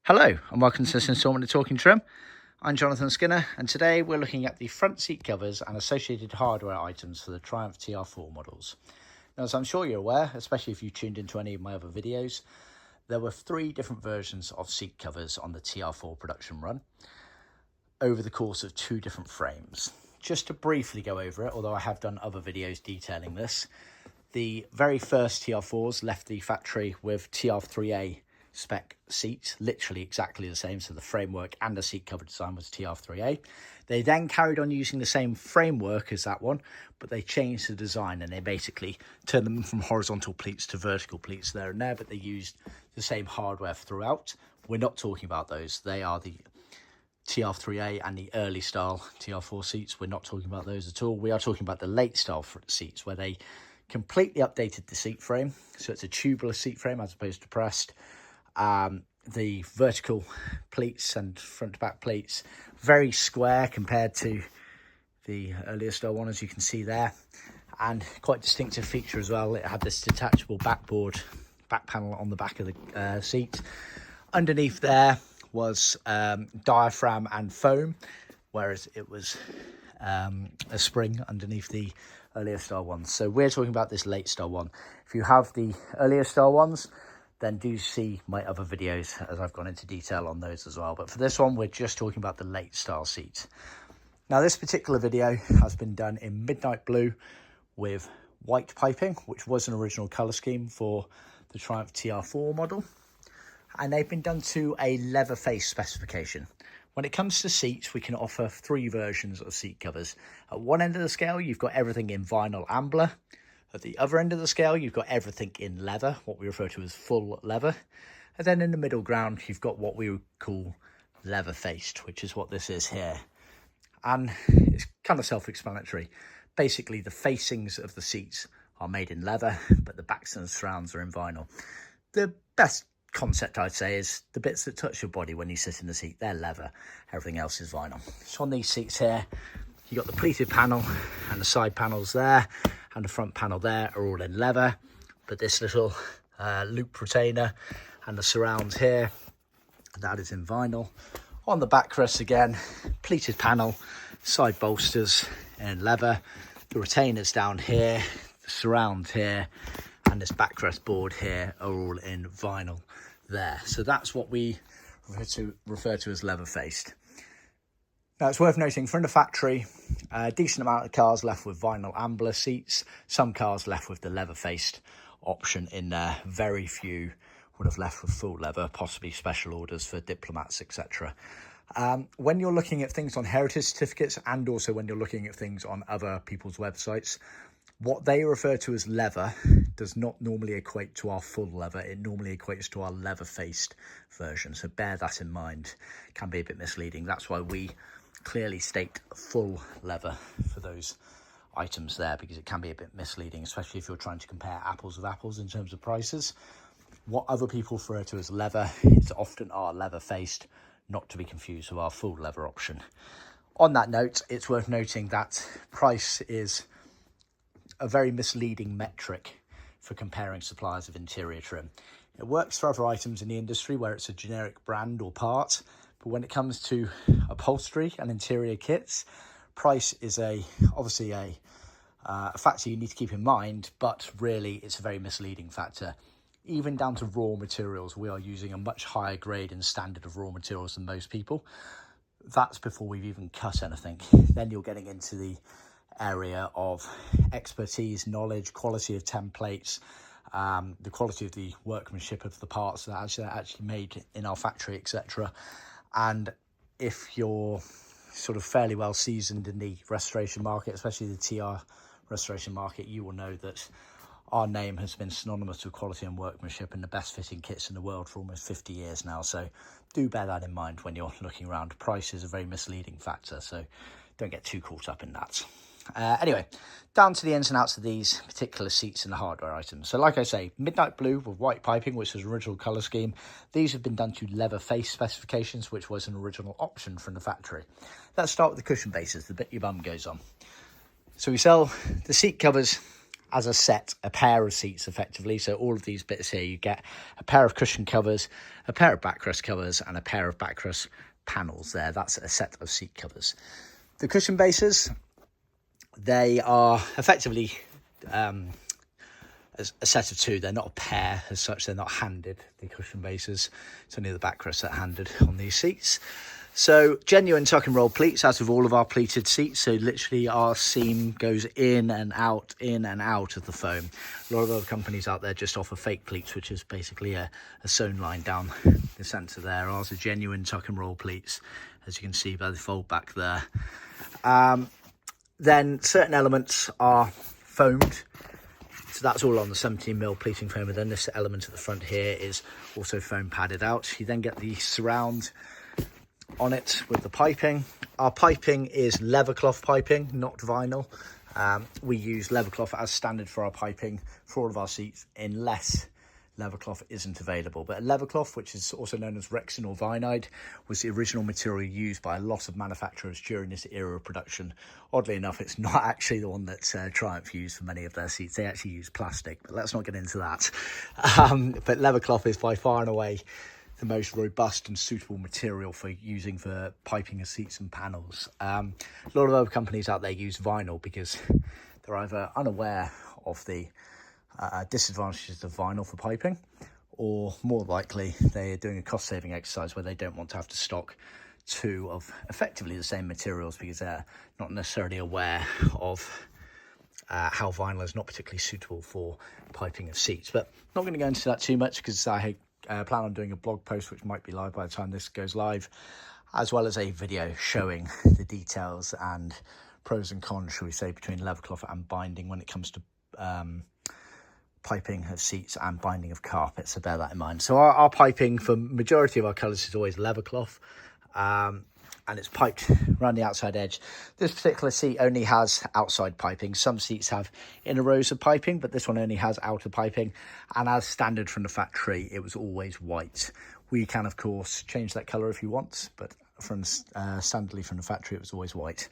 Hello and welcome to this installment of Talkin Trim. I'm Jonathon Skinner and today we're looking at the front seat covers and associated hardware items for the Triumph TR4 models. Now, as I'm sure you're aware, especially if you tuned into any of my other videos, there were 3 different versions of seat covers on the TR4 production run over the course of 2 different frames. Just to briefly go over it, although I have done other videos detailing this, the very first TR4s left the factory with TR3A spec seats, literally exactly the same, so the framework and the seat cover design was TR3A. They then carried on using the same framework as that one, but they changed the design and they basically turned them from horizontal pleats to vertical pleats there and there, but they used the same hardware throughout. We're not talking about those. They are the TR3A and the early style TR4 seats. We're not talking about those at all. We are talking about the late style seats where they completely updated the seat frame, so it's a tubular seat frame as opposed to pressed. The vertical pleats and front to back pleats very square compared to the earlier style one, as you can see there, and quite distinctive feature as well. It had this detachable back panel on the back of the seat. Underneath there was diaphragm and foam, whereas it was a spring underneath the earlier style ones. So we're talking about this late style one. If you have the earlier style ones, then do see my other videos as I've gone into detail on those as well. But for this one, we're just talking about the late style seat. Now, this particular video has been done in midnight blue with white piping, which was an original colour scheme for the Triumph TR4 model. And they've been done to a Leatherfaced specification. When it comes to seats, we can offer 3 versions of seat covers. At one end of the scale, you've got everything in vinyl ambler. At the other end of the scale, you've got everything in leather, what we refer to as full leather. And then in the middle ground, you've got what we would call leather-faced, which is what this is here. And it's kind of self-explanatory. Basically, the facings of the seats are made in leather, but the backs and surrounds are in vinyl. The best concept, I'd say, is the bits that touch your body when you sit in the seat, they're leather. Everything else is vinyl. So on these seats here, you've got the pleated panel and the side panels there, and the front panel there are all in leather, but this little loop retainer and the surrounds here, that is in vinyl. On the backrest again, pleated panel, side bolsters in leather, the retainers down here, the surrounds here, and this backrest board here are all in vinyl there. So that's what we refer to as leather-faced. Now, it's worth noting, from the factory, a decent amount of cars left with vinyl ambler seats. Some cars left with the leather-faced option in there. Very few would have left with full leather, possibly special orders for diplomats, etc. When you're looking at things on heritage certificates, and also when you're looking at things on other people's websites, what they refer to as leather does not normally equate to our full leather. It normally equates to our leather-faced version. So bear that in mind. It can be a bit misleading. That's why we clearly state full leather for those items there, because it can be a bit misleading, especially if you're trying to compare apples with apples in terms of prices. What other people refer to as leather is often our leather-faced, not to be confused with our full leather option. On that note, it's worth noting that price is a very misleading metric for comparing suppliers of interior trim. It works for other items in the industry where it's a generic brand or part, but when it comes to upholstery and interior kits, price is obviously a factor you need to keep in mind, but really it's a very misleading factor. Even down to raw materials, we are using a much higher grade and standard of raw materials than most people. That's before we've even cut anything. Then you're getting into the area of expertise, knowledge, quality of templates, the quality of the workmanship of the parts that are actually made in our factory, etc. And if you're sort of fairly well seasoned in the restoration market, especially the TR restoration market, you will know that our name has been synonymous with quality and workmanship and the best fitting kits in the world for almost 50 years now. So do bear that in mind when you're looking around. Price is a very misleading factor, so don't get too caught up in that. Anyway, down to the ins and outs of these particular seats and the hardware items. So like I say, midnight blue with white piping, which was original colour scheme. These have been done to leather-faced specifications, which was an original option from the factory. Let's start with the cushion bases, the bit your bum goes on. So we sell the seat covers as a set, a pair of seats effectively. So all of these bits here, you get a pair of cushion covers, a pair of backrest covers, and a pair of backrest panels there. That's a set of seat covers. The cushion bases, they are effectively a set of two. They're not a pair as such. They're not handed, the cushion bases. It's only the backrests that are handed on these seats. So genuine tuck and roll pleats out of all of our pleated seats. So literally our seam goes in and out of the foam. A lot of other companies out there just offer fake pleats, which is basically a sewn line down the centre there. Ours are genuine tuck and roll pleats, as you can see by the fold back there. Then certain elements are foamed. So that's all on the 17mm pleating foam, and then this element at the front here is also foam padded out. You then get the surround on it with the piping. Our piping is Leathercloth piping, not vinyl. We use Leathercloth as standard for our piping for all of our seats, unless Leathercloth isn't available. But Leathercloth, which is also known as Rexin or Vinide, was the original material used by a lot of manufacturers during this era of production. Oddly enough, it's not actually the one that Triumph used for many of their seats. They actually use plastic, but let's not get into that. But Leathercloth is by far and away the most robust and suitable material for using for piping of seats and panels. A lot of other companies out there use vinyl because they're either unaware of the disadvantages of vinyl for piping, or more likely they're doing a cost-saving exercise where they don't want to have to stock two of effectively the same materials because they're not necessarily aware of how vinyl is not particularly suitable for piping of seats. But not going to go into that too much because I plan on doing a blog post which might be live by the time this goes live, as well as a video showing the details and pros and cons, shall we say, between Leathercloth and binding when it comes to piping of seats and binding of carpet, so bear that in mind. So our piping for majority of our colours is always Leathercloth, and it's piped around the outside edge. This particular seat only has outside piping. Some seats have inner rows of piping, but this one only has outer piping, and as standard from the factory it was always white. We can of course change that colour if you want, but from standardly from the factory it was always white.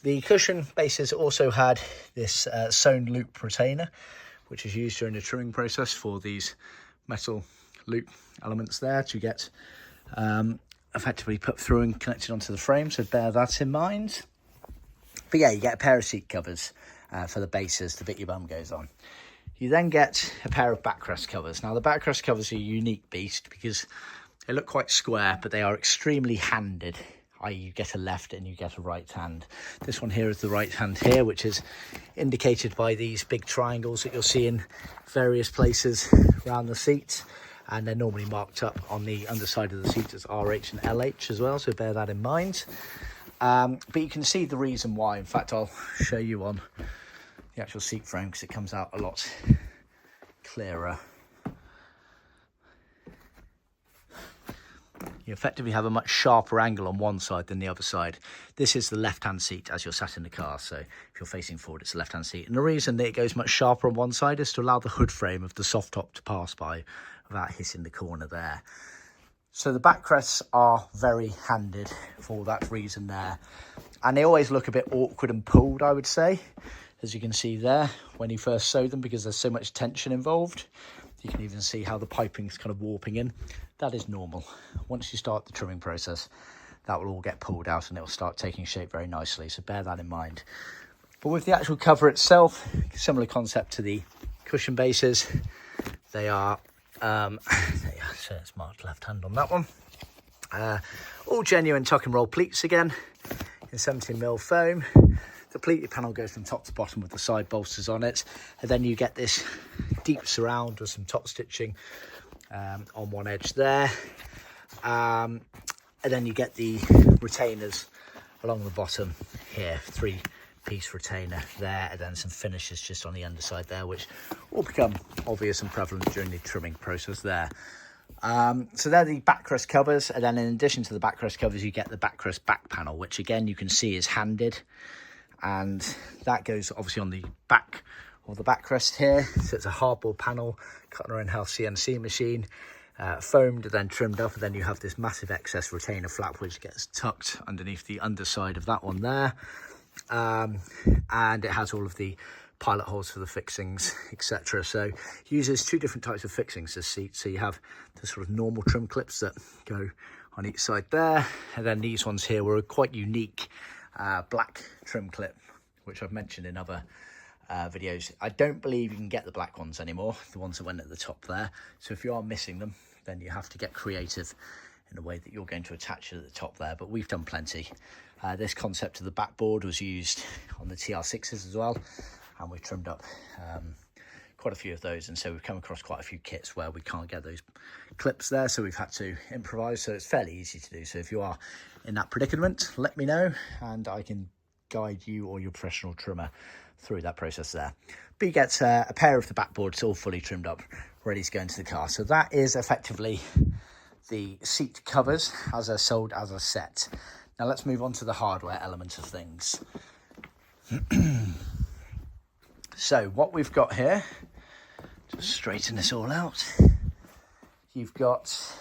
The cushion bases also had this sewn loop retainer, which is used during the trimming process for these metal loop elements there to get effectively put through and connected onto the frame, so bear that in mind. But yeah, you get a pair of seat covers for the bases, the bit your bum goes on. You then get a pair of backrest covers. Now the backrest covers are a unique beast because they look quite square, but they are extremely handed, i.e. you get a left and you get a right hand. This one here is the right hand here, which is indicated by these big triangles that you'll see in various places around the seat, and they're normally marked up on the underside of the seat as RH and LH as well, so bear that in mind. But you can see the reason why. In fact, I'll show you on the actual seat frame because it comes out a lot clearer. You effectively have a much sharper angle on one side than the other side. This is the left-hand seat as you're sat in the car, so if you're facing forward, it's the left-hand seat. And the reason that it goes much sharper on one side is to allow the hood frame of the soft top to pass by without hitting the corner there. So the backrests are very handed for that reason there. And they always look a bit awkward and pulled, I would say, as you can see there, when you first sew them, because there's so much tension involved. You can even see how the piping's kind of warping in. That is normal. Once you start the trimming process, that will all get pulled out and it will start taking shape very nicely, so bear that in mind. But with the actual cover itself, similar concept to the cushion bases. They are, so it's marked left hand on that one. All genuine tuck and roll pleats again, in 17mm foam. The pleated panel goes from top to bottom with the side bolsters on it, and then you get this deep surround with some top stitching on one edge there, and then you get the retainers along the bottom here, 3-piece retainer there, and then some finishes just on the underside there, which will become obvious and prevalent during the trimming process there. So they're the backrest covers, and then in addition to the backrest covers, you get the backrest back panel, which again you can see is handed, and that goes obviously on the back of the backrest here. So it's a hardboard panel cut on our in-house CNC machine, foamed and then trimmed up, and then you have this massive excess retainer flap which gets tucked underneath the underside of that one there, and it has all of the pilot holes for the fixings, etc. So it uses two different types of fixings, this seat. So you have the sort of normal trim clips that go on each side there, and then these ones here were a quite unique black trim clip, which I've mentioned in other videos. I don't believe you can get the black ones anymore, the ones that went at the top there. So if you are missing them, then you have to get creative in the way that you're going to attach it at the top there, but we've done plenty. This concept of the backboard was used on the TR6s as well, and we've trimmed up quite a few of those, and so we've come across quite a few kits where we can't get those clips there, so we've had to improvise. So it's fairly easy to do. So if you are in that predicament, let me know and I can guide you or your professional trimmer through that process there. But you get a pair of the backboards all fully trimmed up, ready to go into the car. So that is effectively the seat covers as they're sold as a set. Now let's move on to the hardware element of things. So what we've got here, just straighten this all out. You've got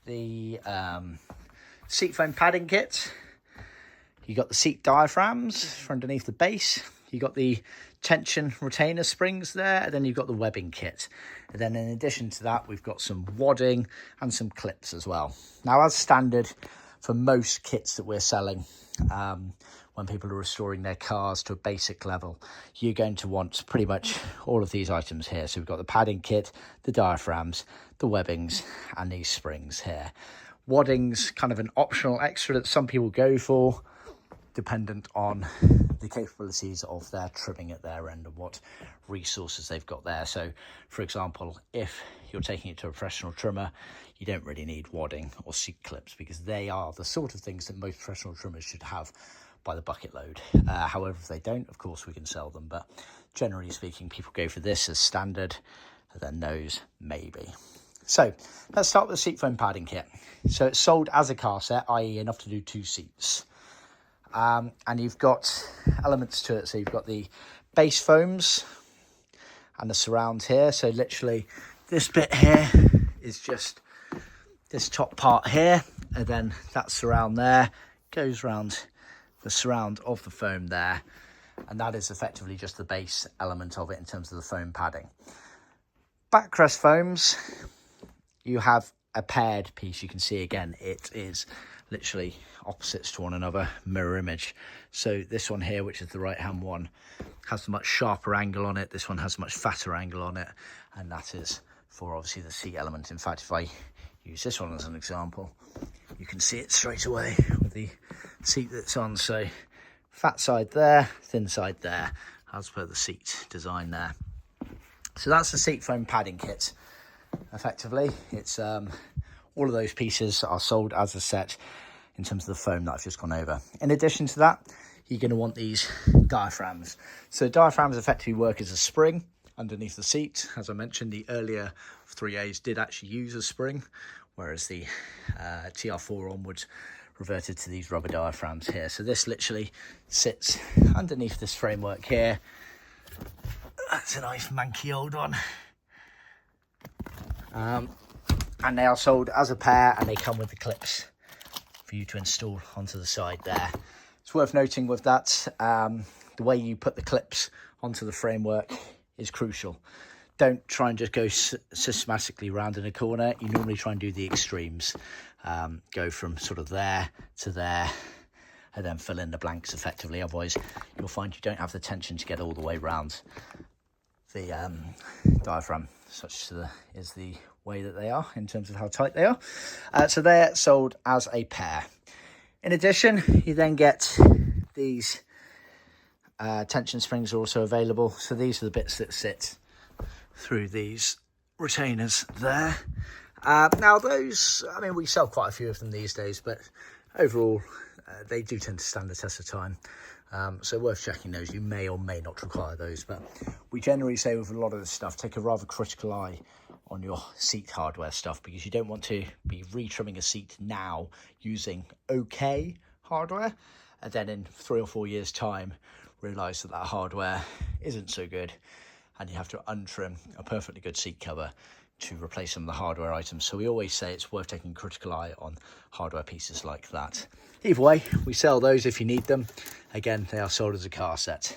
the seat foam padding kit. You got the seat diaphragms for underneath the base. You got the tension retainer springs there, and then you've got the webbing kit. And then in addition to that, we've got some wadding and some clips as well. Now, as standard for most kits that we're selling, when people are restoring their cars to a basic level, you're going to want pretty much all of these items here. So we've got the padding kit, the diaphragms, the webbings, and these springs here. Wadding's kind of an optional extra that some people go for, dependent on the capabilities of their trimming at their end and what resources they've got there. So, for example, if you're taking it to a professional trimmer, you don't really need wadding or seat clips, because they are the sort of things that most professional trimmers should have by the bucket load. However, if they don't, of course, we can sell them. But generally speaking, people go for this as standard, and then those maybe. So let's start with the seat foam padding kit. So it's sold as a car set, i.e. enough to do 2 seats. And you've got elements to it. So you've got the base foams and the surround here. So literally this bit here is just this top part here, and then that surround there goes around the surround of the foam there, and that is effectively just the base element of it in terms of the foam padding. Backrest foams, you have a paired piece. You can see again, it is literally opposites to one another, mirror image. So this one here, which is the right hand one, has a much sharper angle on it. This one has a much fatter angle on it, and that is for obviously the seat element. In fact, if I use this one as an example, you can see it straight away with the seat that's on. So fat side there, thin side there, as per the seat design there. So that's the seat foam padding kit. Effectively, it's all of those pieces are sold as a set in terms of the foam that I've just gone over. In addition to that, you're going to want these diaphragms. So diaphragms effectively work as a spring underneath the seat. As I mentioned, the earlier 3As did actually use a spring, whereas the TR4 onwards reverted to these rubber diaphragms here. So this literally sits underneath this framework here. That's a nice manky old one. And they are sold as a pair, and they come with the clips for you to install onto the side there. It's worth noting with that, the way you put the clips onto the framework is crucial. Don't try and just go systematically round in a corner. You normally try and do the extremes. Go from sort of there to there, and then fill in the blanks effectively. Otherwise, you'll find you don't have the tension to get all the way round the diaphragm, such is the way that they are in terms of how tight they are. So they're sold as a pair. In addition, you then get these tension springs are also available. So these are the bits that sit through these retainers there. Now those, I mean, we sell quite a few of them these days, but overall they do tend to stand the test of time. So worth checking those. You may or may not require those, but we generally say with a lot of this stuff, take a rather critical eye on your seat hardware stuff, because you don't want to be retrimming a seat now using okay hardware, and then in 3 or 4 years time realize that hardware isn't so good, and you have to untrim a perfectly good seat cover to replace some of the hardware items. So we always say it's worth taking a critical eye on hardware pieces like that. Either way, we sell those if you need them. Again, they are sold as a car set.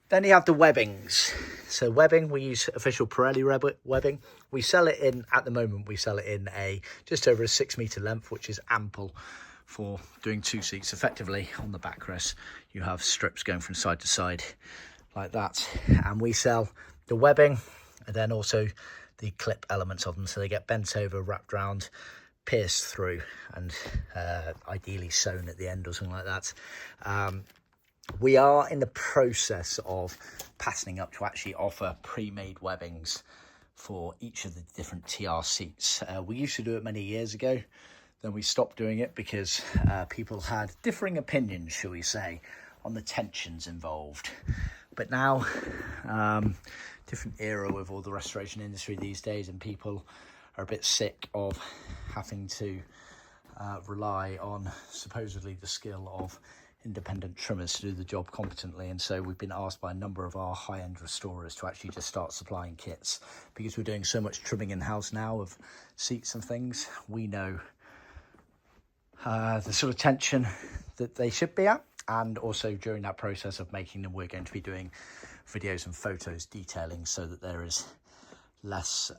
Then you have the webbings. So webbing, we use official Pirelli webbing. We sell it in, at the moment, we sell it in a just over a 6 metre length, which is ample for doing 2 seats effectively. On the backrest, you have strips going from side to side like that. And we sell the webbing and then also the clip elements of them. So they get bent over, wrapped around, pierced through, and ideally sewn at the end or something like that. We are in the process of patterning up to actually offer pre-made webbings for each of the different TR seats. We used to do it many years ago, then we stopped doing it because people had differing opinions, shall we say, on the tensions involved. But now, different era with all the restoration industry these days, and people are a bit sick of having to rely on supposedly the skill of independent trimmers to do the job competently. And so we've been asked by a number of our high-end restorers to actually just start supplying kits, because we're doing so much trimming in-house now of seats and things. We know the sort of tension that they should be at, and also during that process of making them, we're going to be doing videos and photos detailing so that there is less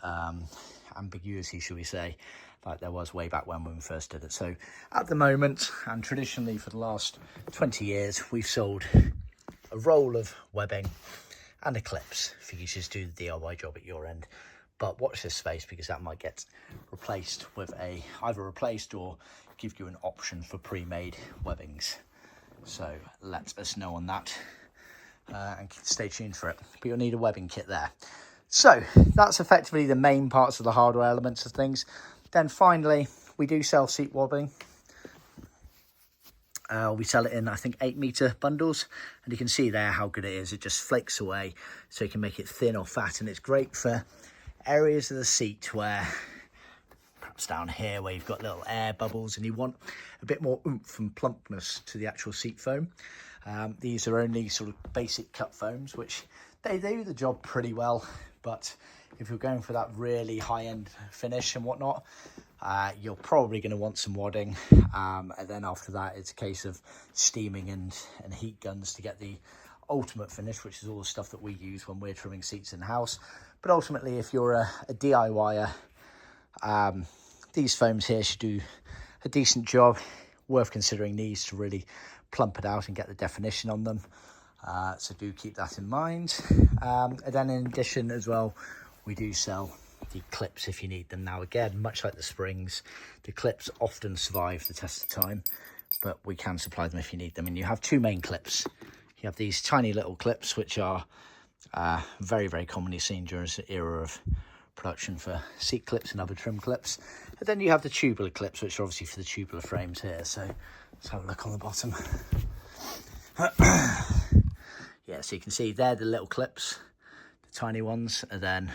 ambiguity, shall we say, like there was way back when we first did it. So at the moment, and traditionally for the last 20 years, we've sold a roll of webbing and a clips for you to just do the DIY job at your end. But watch this space, because that might get replaced with either replaced or give you an option for pre-made webbings. So let us know on that and stay tuned for it. But you'll need a webbing kit there. So that's effectively the main parts of the hardware elements of things. Then finally, we do sell seat webbing. We sell it in, I think, 8 metre bundles, and you can see there how good it is. It just flakes away, so you can make it thin or fat, and it's great for areas of the seat where, perhaps down here, where you've got little air bubbles and you want a bit more oomph and plumpness to the actual seat foam. These are only sort of basic cut foams, which they do the job pretty well, but if you're going for that really high-end finish and whatnot, you're probably going to want some wadding, and then after that it's a case of steaming and heat guns to get the ultimate finish, which is all the stuff that we use when we're trimming seats in house. But ultimately, if you're a DIYer, these foams here should do a decent job. Worth considering these to really plump it out and get the definition on them, so do keep that in mind. And then in addition as well, we do sell the clips if you need them. Now again, much like the springs, the clips often survive the test of time, but we can supply them if you need them. And you have 2 main clips. You have these tiny little clips, which are very, very commonly seen during the era of production for seat clips and other trim clips. And then you have the tubular clips, which are obviously for the tubular frames here. So let's have a look on the bottom. Yeah, so you can see they're the little clips, the tiny ones, and then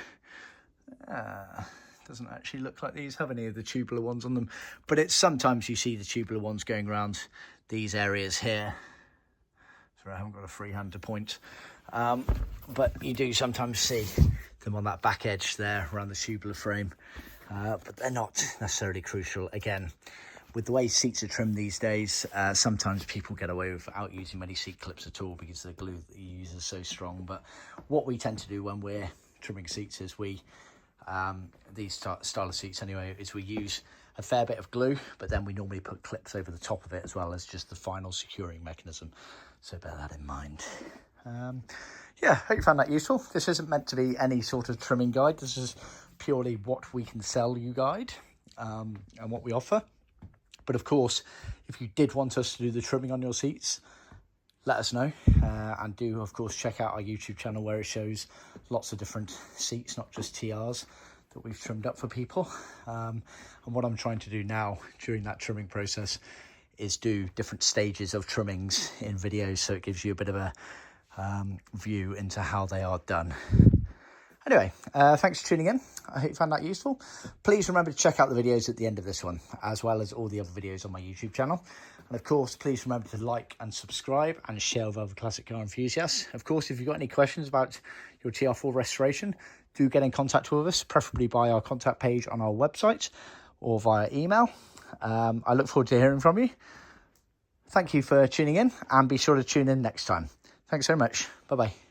doesn't actually look like these have any of the tubular ones on them, but it's sometimes you see the tubular ones going around these areas here. Sorry, I haven't got a free hand to point, but you do sometimes see them on that back edge there around the tubular frame, but they're not necessarily crucial. Again, with the way seats are trimmed these days, sometimes people get away without using many seat clips at all because the glue that you use is so strong. But what we tend to do when we're trimming seats is these style of seats anyway, is we use a fair bit of glue, but then we normally put clips over the top of it as well as just the final securing mechanism. So bear that in mind. Yeah, hope you found that useful. This isn't meant to be any sort of trimming guide. This is purely what we can sell you guide, and what we offer. But of course, if you did want us to do the trimming on your seats, let us know, and do of course check out our YouTube channel, where it shows lots of different seats, not just TRs, that we've trimmed up for people. And what I'm trying to do now during that trimming process is do different stages of trimmings in videos, so it gives you a bit of a view into how they are done. Anyway, thanks for tuning in. I hope you found that useful. Please remember to check out the videos at the end of this one, as well as all the other videos on my YouTube channel. And of course, please remember to like and subscribe and share with other classic car enthusiasts. Of course, if you've got any questions about your TR4 restoration, do get in contact with us, preferably by our contact page on our website or via email. I look forward to hearing from you. Thank you for tuning in, and be sure to tune in next time. Thanks so much. Bye-bye.